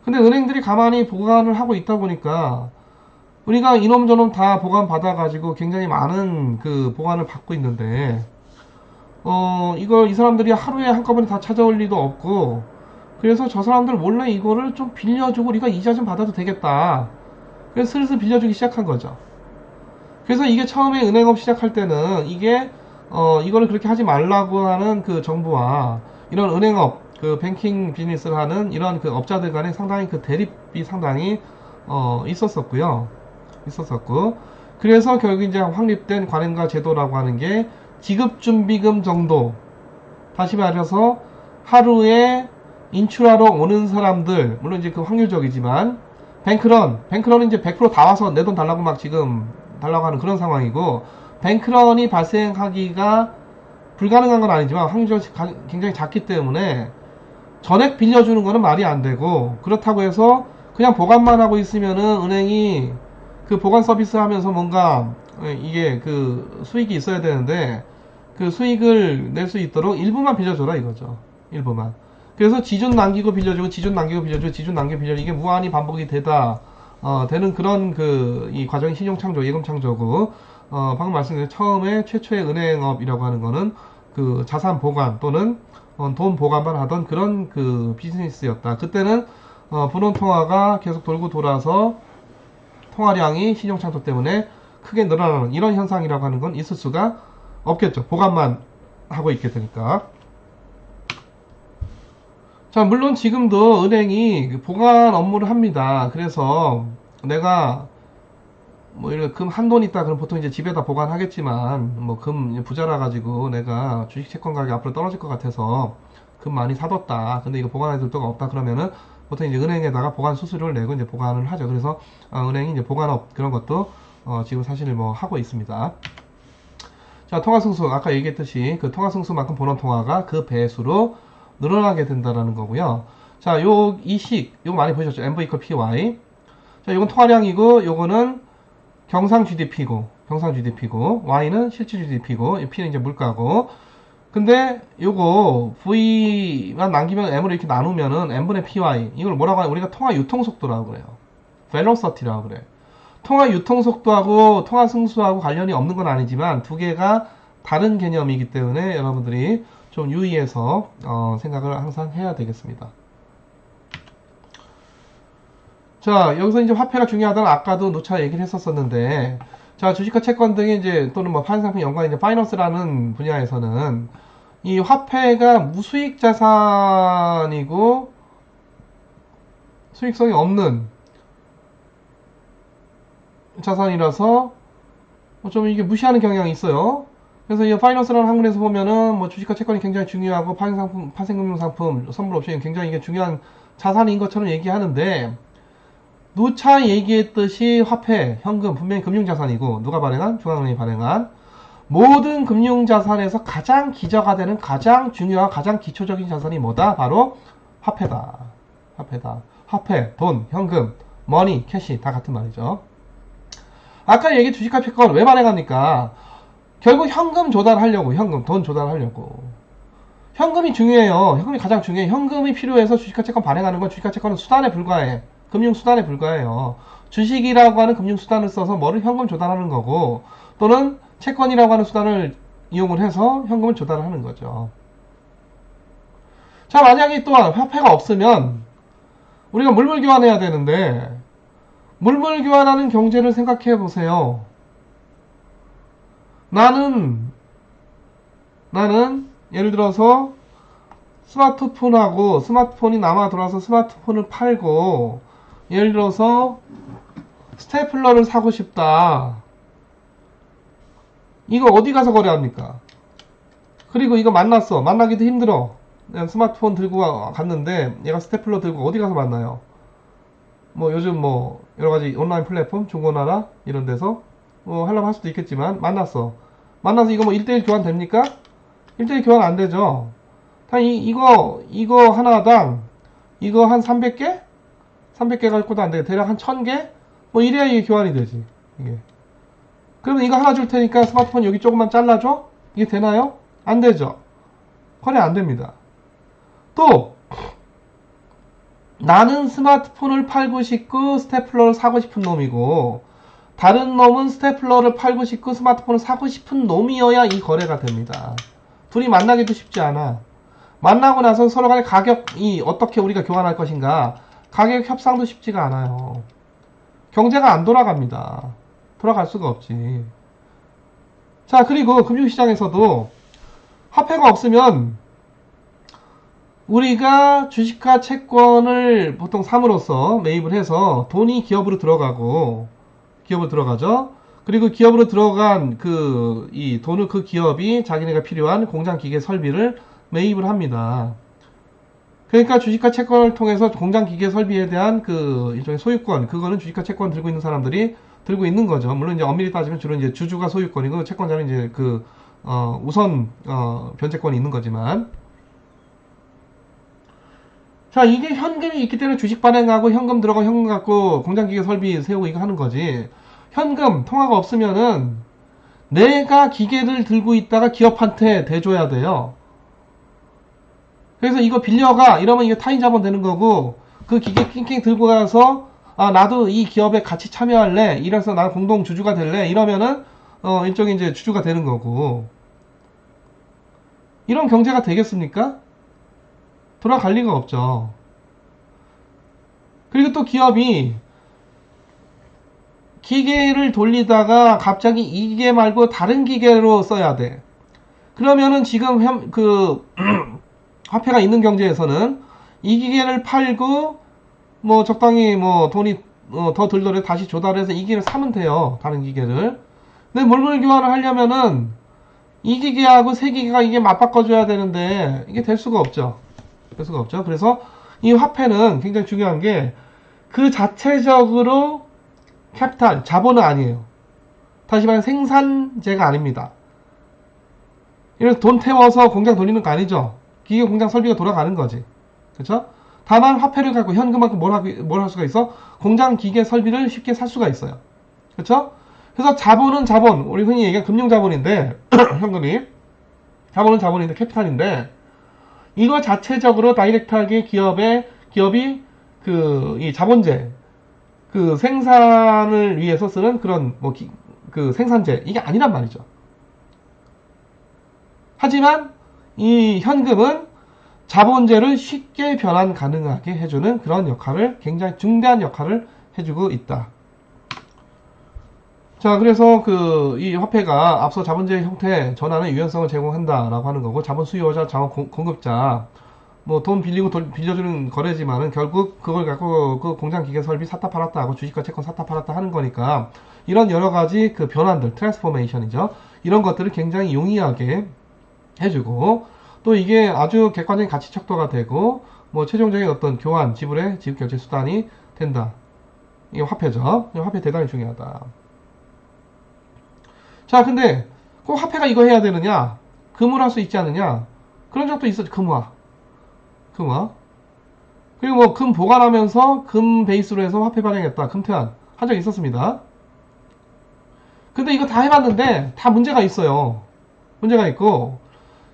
근데 은행들이 가만히 보관을 하고 있다 보니까, 우리가 이놈저놈 다 보관 받아가지고 굉장히 많은 그 보관을 받고 있는데, 이 사람들이 하루에 한꺼번에 다 찾아올 리도 없고, 그래서 저 사람들 몰래 이거를 좀 빌려주고 우리가 이자 좀 받아도 되겠다. 그래서 슬슬 빌려주기 시작한 거죠. 그래서 이게 처음에 은행업 시작할 때는 이게 이거를 그렇게 하지 말라고 하는 그 정부와 이런 은행업, 그 뱅킹 비즈니스를 하는 이런 그 업자들 간에 상당히 그 대립이 상당히 있었었고요. 그래서 결국 이제 확립된 관행과 제도라고 하는 게 지급준비금 정도, 다시 말해서 하루에 인출하러 오는 사람들, 물론 이제 그 확률적이지만, 뱅크런은 이제 100% 다 와서 내 돈 달라고 막 지금 달라고 하는 그런 상황이고, 뱅크런이 발생하기가 불가능한 건 아니지만 확률적으로 굉장히 작기 때문에 전액 빌려주는 거는 말이 안 되고, 그렇다고 해서 그냥 보관만 하고 있으면은 은행이 그 보관 서비스 하면서 뭔가 이게 그 수익이 있어야 되는데, 그 수익을 낼 수 있도록 일부만 빌려줘라 이거죠. 일부만. 그래서 지준 남기고 빌려주고, 지준 남기고 빌려주고, 지준 남기고 빌려주고, 이게 무한히 반복이 되는 그런 이 과정이 신용창조, 예금창조고, 방금 말씀드린 처음에 최초의 은행업이라고 하는 거는 그 자산 보관 또는 돈 보관만 하던 그런 그 비즈니스였다. 그때는 분원통화가 계속 돌고 돌아서 통화량이 신용창조 때문에 크게 늘어나는 이런 현상이라고 하는 건 있을 수가 없겠죠. 보관만 하고 있게 되니까. 자, 물론 지금도 은행이 보관 업무를 합니다. 그래서 내가 이런 금 한돈 있다 그럼 보통 이제 집에다 보관하겠지만, 금 부자라 가지고 내가 주식 채권 가격이 앞으로 떨어질 것 같아서 금 많이 사뒀다. 근데 이거 보관해둘 데가 없다 그러면은 보통 이제 은행에다가 보관 수수료를 내고 이제 보관을 하죠. 그래서 은행이 이제 보관업 그런 것도 지금 사실 하고 있습니다. 자, 통화승수 아까 얘기했듯이 그 통화승수만큼 본원 통화가 그 배수로 늘어나게 된다라는 거고요. 자, 요거 많이 보셨죠? MV 이퀄 PY. 자, 요건 통화량이고, 요거는 경상 GDP고, Y는 실질 GDP고, P는 이제 물가고. 근데 요거 V만 남기면 M으로 이렇게 나누면은 M분의 PY. 이걸 뭐라고 하냐? 우리가 통화 유통속도라고 그래요. 벨로서티라고 그래. 통화 유통속도하고 통화 승수하고 관련이 없는 건 아니지만 두 개가 다른 개념이기 때문에 여러분들이 좀 유의해서 생각을 항상 해야 되겠습니다. 자, 여기서 이제 화폐가 중요하다는 아까도 누차 얘기를 했었었는데, 자, 주식과 채권 등의 이제 또는 파생상품 연관 이제 파이낸스라는 분야에서는 이 화폐가 무수익 자산이고 수익성이 없는 자산이라서 좀 이게 무시하는 경향이 있어요. 그래서 이 파이낸스라는 학문에서 보면은 주식과 채권이 굉장히 중요하고 파생금융상품, 선물 옵션이 굉장히 이게 중요한 자산인 것처럼 얘기하는데, 누차 얘기했듯이 화폐, 현금 분명히 금융자산이고 누가 발행한? 중앙은행이 발행한 모든 금융자산에서 가장 기저가 되는 가장 중요한 가장 기초적인 자산이 뭐다? 바로 화폐다. 화폐, 돈, 현금, 머니, 캐시 다 같은 말이죠. 아까 얘기 주식과 채권 왜 발행합니까? 결국 현금 조달하려고, 돈 조달하려고. 현금이 중요해요. 현금이 가장 중요해. 현금이 필요해서 주식과 채권 발행하는 건 주식과 채권은 수단에 불과해. 금융수단에 불과해요. 주식이라고 하는 금융수단을 써서 뭐를 현금 조달하는 거고, 또는 채권이라고 하는 수단을 이용을 해서 현금을 조달하는 거죠. 자, 만약에 또한 화폐가 없으면 우리가 물물 교환해야 되는데, 물물 교환하는 경제를 생각해 보세요. 나는 예를 들어서 스마트폰하고 스마트폰이 남아 돌아서 스마트폰을 팔고 예를 들어서 스테이플러를 사고 싶다. 이거 어디 가서 거래합니까? 그리고 이거 만났어. 만나기도 힘들어. 그냥 스마트폰 들고 갔는데 얘가 스테이플러 들고 어디 가서 만나요? 뭐 요즘 뭐 여러가지 온라인 플랫폼 중고나라 이런 데서 뭐 하려면 할 수도 있겠지만 만났어. 만나서 이거 뭐 1대1 교환 됩니까? 1대1 교환 안 되죠. 이거 하나당 이거 한 300개? 300개 갖고도 안 돼. 대략 한 1000개? 뭐 이래야 이게 교환이 되지. 이게. 그러면 이거 하나 줄 테니까 스마트폰 여기 조금만 잘라줘? 이게 되나요? 안 되죠. 거래 안 됩니다. 또 나는 스마트폰을 팔고 싶고 스테플러를 사고 싶은 놈이고 다른 놈은 스테플러를 팔고 싶고 스마트폰을 사고 싶은 놈이어야 이 거래가 됩니다. 둘이 만나기도 쉽지 않아. 만나고 나서 서로 간의 가격이 어떻게 우리가 교환할 것인가 가격 협상도 쉽지가 않아요. 경제가 안 돌아갑니다. 돌아갈 수가 없지. 자, 그리고 금융시장에서도 화폐가 없으면 우리가 주식과 채권을 보통 삼으로써 매입을 해서 돈이 기업으로 들어가고 기업으로 들어가죠. 그리고 기업으로 들어간 이 돈을 그 기업이 자기네가 필요한 공장 기계 설비를 매입을 합니다. 그러니까 주식과 채권을 통해서 공장 기계 설비에 대한 일종의 소유권, 그거는 주식과 채권 들고 있는 사람들이 들고 있는 거죠. 물론 이제 엄밀히 따지면 주로 이제 주주가 소유권이고 채권자는 이제 우선 변제권이 있는 거지만. 자, 이게 현금이 있기 때문에 주식 발행하고 현금 들어가고 현금 갖고 공장 기계 설비 세우고 이거 하는 거지. 현금 통화가 없으면은 내가 기계를 들고 있다가 기업한테 대줘야 돼요. 그래서 이거 빌려가 이러면 이게 타인 자본 되는 거고 그 기계 낑낑 들고 가서 나도 이 기업에 같이 참여할래 이래서 나 공동 주주가 될래 이러면은 일종의 이제 주주가 되는 거고 이런 경제가 되겠습니까? 돌아갈 리가 없죠. 그리고 또 기업이 기계를 돌리다가 갑자기 이 기계 말고 다른 기계로 써야 돼. 그러면은 지금 화폐가 있는 경제에서는 이 기계를 팔고 뭐 적당히 뭐 돈이 더 들더라도 다시 조달해서 이 기계를 사면 돼요. 다른 기계를. 근데 물물 교환을 하려면은 이 기계하고 새 기계가 이게 맞바꿔줘야 되는데 이게 될 수가 없죠. 될 수가 없죠. 그래서 이 화폐는 굉장히 중요한 게 그 자체적으로 캐피탈, 자본은 아니에요. 다시 말해 생산재가 아닙니다. 이래서 돈 태워서 공장 돌리는 거 아니죠. 기계 공장 설비가 돌아가는 거지. 그렇죠? 다만 화폐를 갖고 현금만큼 뭘 할 수가 있어? 공장 기계 설비를 쉽게 살 수가 있어요. 그렇죠? 그래서 자본은 자본, 우리 흔히 얘기하는 금융 자본인데 현금이 자본은 자본인데 캐피탈인데 이거 자체적으로 다이렉트하게 기업이 이 자본재 생산을 위해서 쓰는 그런 생산재 이게 아니란 말이죠. 하지만 이 현금은 자본재를 쉽게 변환 가능하게 해주는 그런 역할을 굉장히 중대한 역할을 해주고 있다. 자, 그래서 이 화폐가 앞서 자본재 형태 전환의 유연성을 제공한다라고 하는 거고 자본 수요자, 자본 공급자 뭐 돈 빌리고 빌려주는 거래지만은 결국 그걸 갖고 그 공장 기계 설비 샀다 팔았다 하고 주식과 채권 샀다 팔았다 하는 거니까 이런 여러 가지 변환들, 트랜스포메이션이죠. 이런 것들을 굉장히 용이하게 해주고 또 이게 아주 객관적인 가치 척도가 되고 뭐 최종적인 어떤 교환, 지불의 지급 결제 수단이 된다. 이게 화폐죠. 화폐 대단히 중요하다. 자, 근데 꼭 화폐가 이거 해야 되느냐? 금을 할 수 있지 않느냐? 그런 적도 있었죠. 금화. 그리고 뭐 금 보관하면서 금 베이스로 해서 화폐 발행했다. 금태환 한 적 있었습니다. 근데 이거 다 해봤는데 다 문제가 있어요. 문제가 있고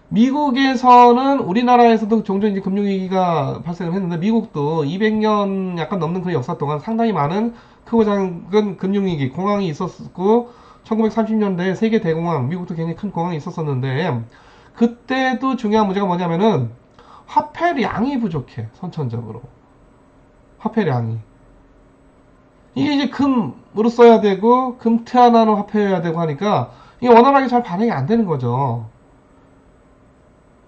미국에서는 우리나라에서도 종종 이제 금융위기가 발생을 했는데 미국도 200년 약간 넘는 그 역사 동안 상당히 많은 크고 작은 금융위기, 공황이 있었고 1930년대에 세계 대공황, 미국도 굉장히 큰 공황이 있었었는데 그때도 중요한 문제가 뭐냐면은 화폐량이 부족해. 선천적으로 화폐량이 이게 이제 금으로 써야 되고 금태환하는 화폐여야 되고 하니까 이게 원활하게 잘 반영이 안 되는 거죠.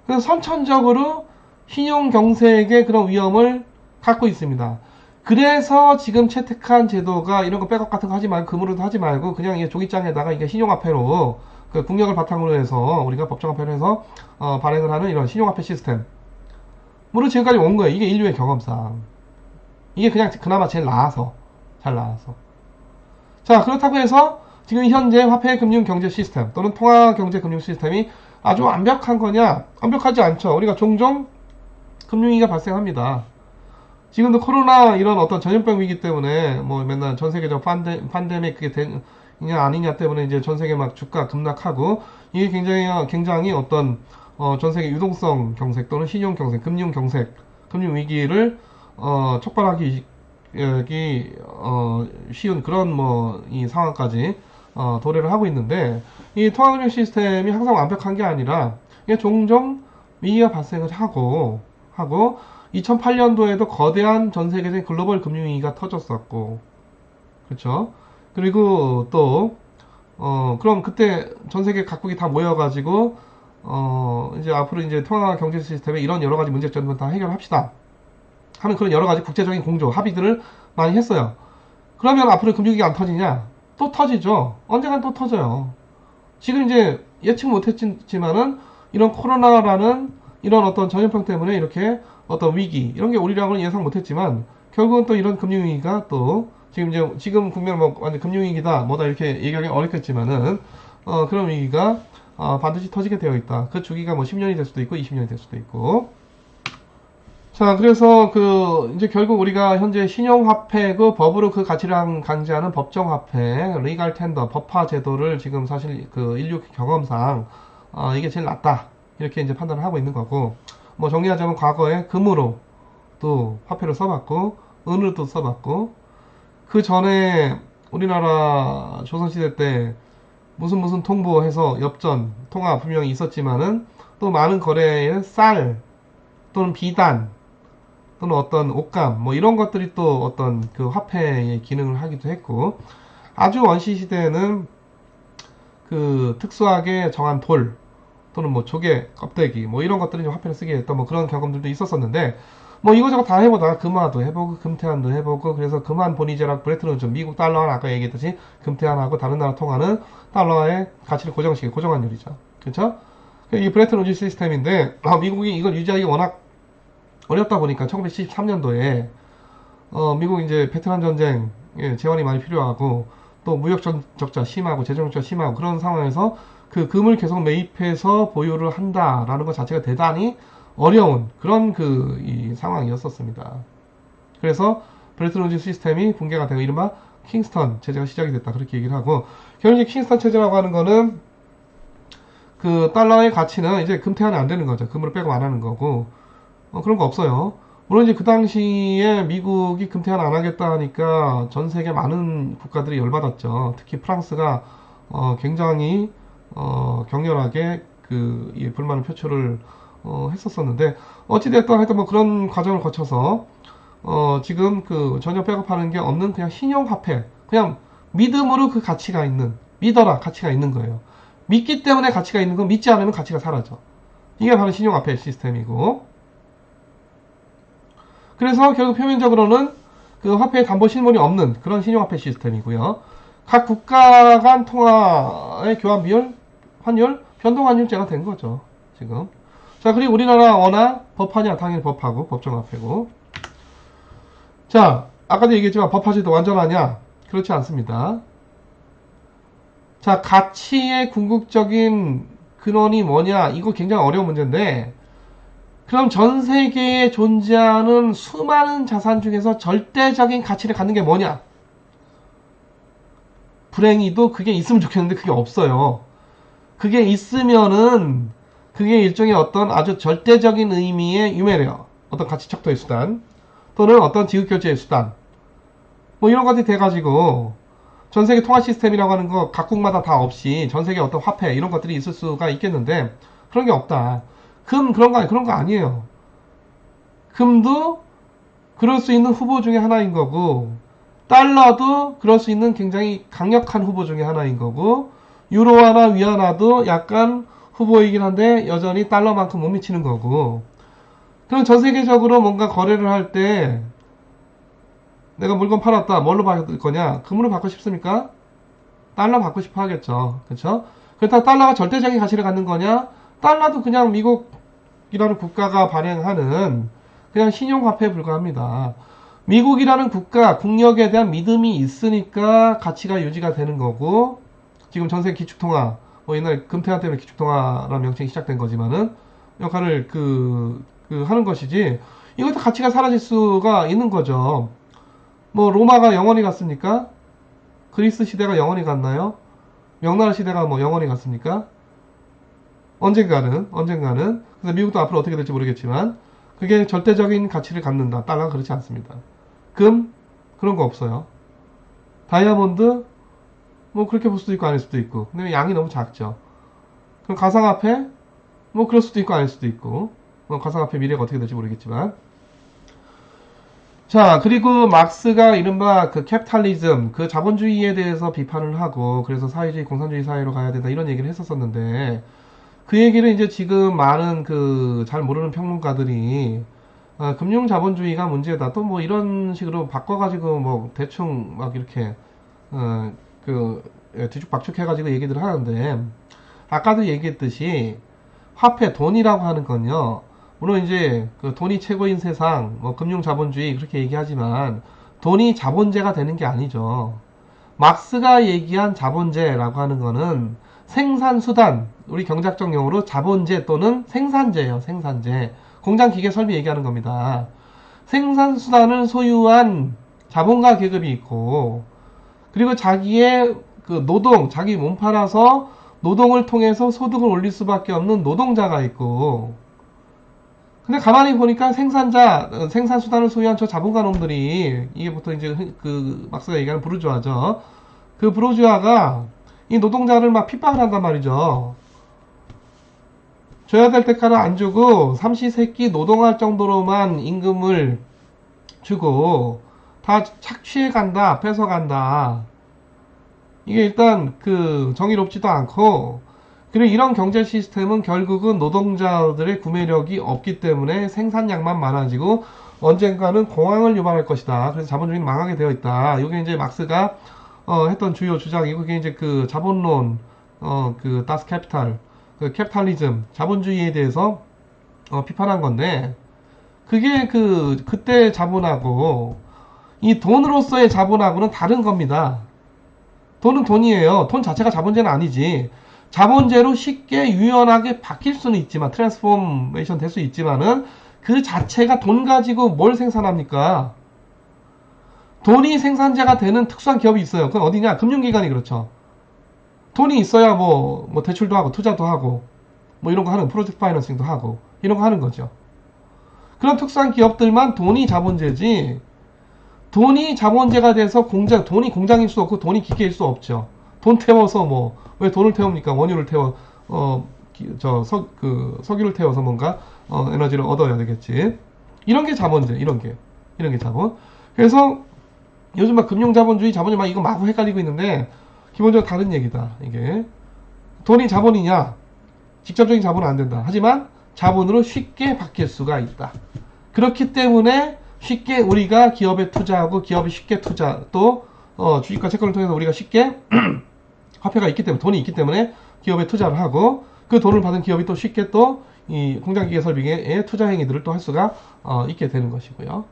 그래서 선천적으로 신용 경색의 그런 위험을 갖고 있습니다. 그래서 지금 채택한 제도가 이런 거 백업 같은 거 하지 말고 금으로도 하지 말고 그냥 이게 종이장에다가 이게 신용화폐로 그 국력을 바탕으로 해서 우리가 법정화폐로 해서 발행을 하는 이런 신용화폐 시스템으로 지금까지 온 거예요. 이게 인류의 경험상 이게 그냥 그나마 제일 나아서 잘 나아서. 자, 그렇다고 해서 지금 현재 화폐 금융 경제 시스템 또는 통화 경제 금융 시스템이 아주 완벽한 거냐? 완벽하지 않죠. 우리가 종종 금융위기가 발생합니다. 지금도 코로나 이런 어떤 전염병 위기 때문에 뭐 맨날 전 세계적 판데믹 그게 되냐 아니냐 때문에 이제 전 세계 막 주가 급락하고 이게 굉장히 어떤 전 세계 유동성 경색 또는 신용 경색, 금융 경색, 금융 위기를 촉발하기 쉬운 그런 뭐 이 상황까지 도래를 하고 있는데 이 통화금융 시스템이 항상 완벽한 게 아니라 이게 종종 위기가 발생을 하고 2008년도에도 거대한 전 세계적인 글로벌 금융위기가 터졌었고, 그렇죠? 그리고 또 그럼 그때 전 세계 각국이 다 모여가지고 이제 앞으로 이제 통화 경제 시스템에 이런 여러 가지 문제점을 다 해결합시다 하는 그런 여러 가지 국제적인 공조 합의들을 많이 했어요. 그러면 앞으로 금융위기 안 터지냐? 또 터지죠. 언젠간 또 터져요. 지금 이제 예측 못했지만은 이런 코로나라는 이런 어떤 전염병 때문에 이렇게 어떤 위기 이런 게 오리라고는 예상 못했지만 결국은 또 이런 금융위기가 또 지금 분명 뭐 완전 금융위기다 뭐다 이렇게 얘기하기 어렵겠지만은 그런 위기가 반드시 터지게 되어 있다. 그 주기가 뭐 10년이 될 수도 있고 20년이 될 수도 있고. 자, 그래서 이제 결국 우리가 현재 신용화폐 법으로 그 가치를 강제하는 법정화폐, 리갈 텐더, 법화 제도를 지금 사실 인류 경험상 이게 제일 낫다 이렇게 이제 판단을 하고 있는 거고, 뭐 정리하자면 과거에 금으로 또 화폐를 써봤고 은으로도 써봤고 그 전에 우리나라 조선시대 때 무슨 통보해서 엽전 통화 분명히 있었지만은 또 많은 거래에 쌀 또는 비단 또는 어떤 옷감 뭐 이런 것들이 또 어떤 그 화폐의 기능을 하기도 했고, 아주 원시 시대에는 그 특수하게 정한 돌 또는 뭐 조개 껍데기 뭐 이런 것들이 화폐를 쓰게 했던 뭐 그런 경험들도 있었었는데, 뭐 이거저거 다 해보다가 금화도 해보고 금태환도 해보고, 그래서 금환 보니제랑 브레튼 미국 달러는 아까 얘기했듯이 금태환하고 다른 나라 통화는 달러의 가치를 고정한 요리죠. 그렇죠? 이 브레튼 우즈 시스템인데 미국이 이걸 유지하기 워낙 어렵다 보니까 1973년도에 미국 이제 베트남 전쟁 재원이 많이 필요하고 또 무역 적자 심하고 재정 적자 심하고 그런 상황에서 그 금을 계속 매입해서 보유를 한다라는 것 자체가 대단히 어려운 그런 이 상황이었었습니다. 그래서 브레튼 우즈 시스템이 붕괴가 되고 이른바 킹스턴 체제가 시작이 됐다 그렇게 얘기를 하고, 결국 이제 킹스턴 체제라고 하는 거는 그 달러의 가치는 이제 금태환이 안 되는 거죠. 금으로 빼고 안 하는 거고 그런 거 없어요. 물론 이제 그 당시에 미국이 금태환 안 하겠다 하니까 전 세계 많은 국가들이 열받았죠. 특히 프랑스가 굉장히 격렬하게 이 불만을 표출을 했었었는데, 어찌됐든 하여튼 뭐 그런 과정을 거쳐서 지금 전혀 백업하는 게 없는 그냥 신용화폐, 그냥 믿음으로 그 가치가 있는, 믿어라 가치가 있는 거예요. 믿기 때문에 가치가 있는 건 믿지 않으면 가치가 사라져. 이게 바로 신용화폐 시스템이고, 그래서 결국 표면적으로는 그 화폐의 담보 실물이 없는 그런 신용화폐 시스템이고요. 각 국가 간 통화의 교환 비율, 환율, 변동환율제가 된 거죠, 지금. 자, 그리고 우리나라 워낙 법하냐? 당연히 법하고 법정화폐고. 자, 아까도 얘기했지만 법화제도 완전하냐? 그렇지 않습니다. 자, 가치의 궁극적인 근원이 뭐냐? 이거 굉장히 어려운 문제인데, 그럼 전 세계에 존재하는 수많은 자산 중에서 절대적인 가치를 갖는 게 뭐냐? 불행히도 그게 있으면 좋겠는데 그게 없어요. 그게 있으면은 그게 일종의 어떤 아주 절대적인 의미의 유매력, 어떤 가치 척도의 수단 또는 어떤 지급결제의 수단 뭐 이런 것들이 돼가지고 전 세계 통화 시스템이라고 하는 거 각국마다 다 없이 전 세계 어떤 화폐 이런 것들이 있을 수가 있겠는데 그런 게 없다. 그런 거 아니에요. 금도 그럴 수 있는 후보 중에 하나인 거고, 달러도 그럴 수 있는 굉장히 강력한 후보 중에 하나인 거고, 유로화나 위안화도 약간 후보이긴 한데 여전히 달러만큼 못 미치는 거고. 그럼 전 세계적으로 뭔가 거래를 할 때 내가 물건 팔았다. 뭘로 바꿀 거냐? 금으로 받고 싶습니까? 달러 받고 싶어 하겠죠. 그렇죠? 그렇다고 달러가 절대적인 가치를 갖는 거냐? 달러도 그냥 미국이라는 국가가 발행하는 그냥 신용화폐에 불과합니다. 미국이라는 국가, 국력에 대한 믿음이 있으니까 가치가 유지가 되는 거고, 지금 전세계 기축통화, 뭐 옛날 금태환 때문에 기축통화라는 명칭이 시작된 거지만은, 역할을 하는 것이지, 이것도 가치가 사라질 수가 있는 거죠. 뭐, 로마가 영원히 갔습니까? 그리스 시대가 영원히 갔나요? 명나라 시대가 뭐 영원히 갔습니까? 언젠가는. 그래서 미국도 앞으로 어떻게 될지 모르겠지만, 그게 절대적인 가치를 갖는다. 달러가 그렇지 않습니다. 금? 그런 거 없어요. 다이아몬드? 뭐 그렇게 볼 수도 있고 아닐 수도 있고. 근데 양이 너무 작죠. 그럼 가상화폐? 뭐 그럴 수도 있고 아닐 수도 있고. 뭐 가상화폐 미래가 어떻게 될지 모르겠지만. 자, 그리고 막스가 이른바 그 캐피탈리즘, 그 자본주의에 대해서 비판을 하고, 그래서 사회주의, 공산주의 사회로 가야 된다, 이런 얘기를 했었었는데, 그 얘기를 이제 지금 많은 잘 모르는 평론가들이, 금융 자본주의가 문제다, 또 뭐 이런 식으로 바꿔가지고 뭐 대충 막 이렇게, 뒤죽박죽 해가지고 얘기들 하는데, 아까도 얘기했듯이, 화폐, 돈이라고 하는 건요, 물론 이제 그 돈이 최고인 세상, 뭐 금융 자본주의 그렇게 얘기하지만 돈이 자본제가 되는 게 아니죠. 막스가 얘기한 자본제라고 하는 거는 생산수단, 우리 경제학적 용어로 자본제 또는 생산제예요. 생산제. 공장 기계 설비 얘기하는 겁니다. 생산수단을 소유한 자본가 계급이 있고, 그리고 자기의 그 노동, 자기 몸 팔아서 노동을 통해서 소득을 올릴 수밖에 없는 노동자가 있고, 근데 가만히 보니까 생산수단을 소유한 저 자본가 놈들이, 이게 보통 이제 막스가 얘기하는 부르주아죠. 그 부르주아가 이 노동자를 막 핍박을 한단 말이죠. 줘야 될 때까지 안 주고, 삼시세끼 노동할 정도로만 임금을 주고, 다 착취해간다, 뺏어간다. 이게 일단 정의롭지도 않고, 그리고 이런 경제 시스템은 결국은 노동자들의 구매력이 없기 때문에 생산량만 많아지고 언젠가는 공황을 유발할 것이다. 그래서 자본주의는 망하게 되어 있다. 이게 이제 막스가 했던 주요 주장이고, 그게 이제 자본론, 다스 캐피탈, 캐피탈리즘, 자본주의에 대해서 비판한 건데, 그게 그때 자본하고 이 돈으로서의 자본하고는 다른 겁니다. 돈은 돈이에요. 돈 자체가 자본제는 아니지. 자본제로 쉽게 유연하게 바뀔 수는 있지만, 트랜스포메이션 될 수 있지만은 그 자체가 돈 가지고 뭘 생산합니까? 돈이 생산자가 되는 특수한 기업이 있어요. 그건 어디냐? 금융기관이 그렇죠. 돈이 있어야 뭐 대출도 하고 투자도 하고 뭐 이런 거 하는, 프로젝트 파이낸싱도 하고 이런 거 하는 거죠. 그런 특수한 기업들만 돈이 자본제지, 돈이 자본제가 돼서 돈이 공장일 수 없고 돈이 기계일 수 없죠. 돈 태워서 왜 돈을 태웁니까? 원유를 태워, 석유를 태워서 뭔가, 에너지를 얻어야 되겠지. 이런 게 자본제, 이런 게 자본. 그래서 요즘 막 금융자본주의, 자본주의 막 이거 마구 헷갈리고 있는데, 기본적으로 다른 얘기다, 이게. 돈이 자본이냐? 직접적인 자본은 안 된다. 하지만 자본으로 쉽게 바뀔 수가 있다. 그렇기 때문에 쉽게 우리가 기업에 투자하고 기업이 쉽게 또 주식과 채권을 통해서 우리가 쉽게 화폐가 있기 때문에, 돈이 있기 때문에 기업에 투자를 하고, 그 돈을 받은 기업이 또 쉽게 또 이 공장기계 설비에 투자 행위들을 또 할 수가 있게 되는 것이고요.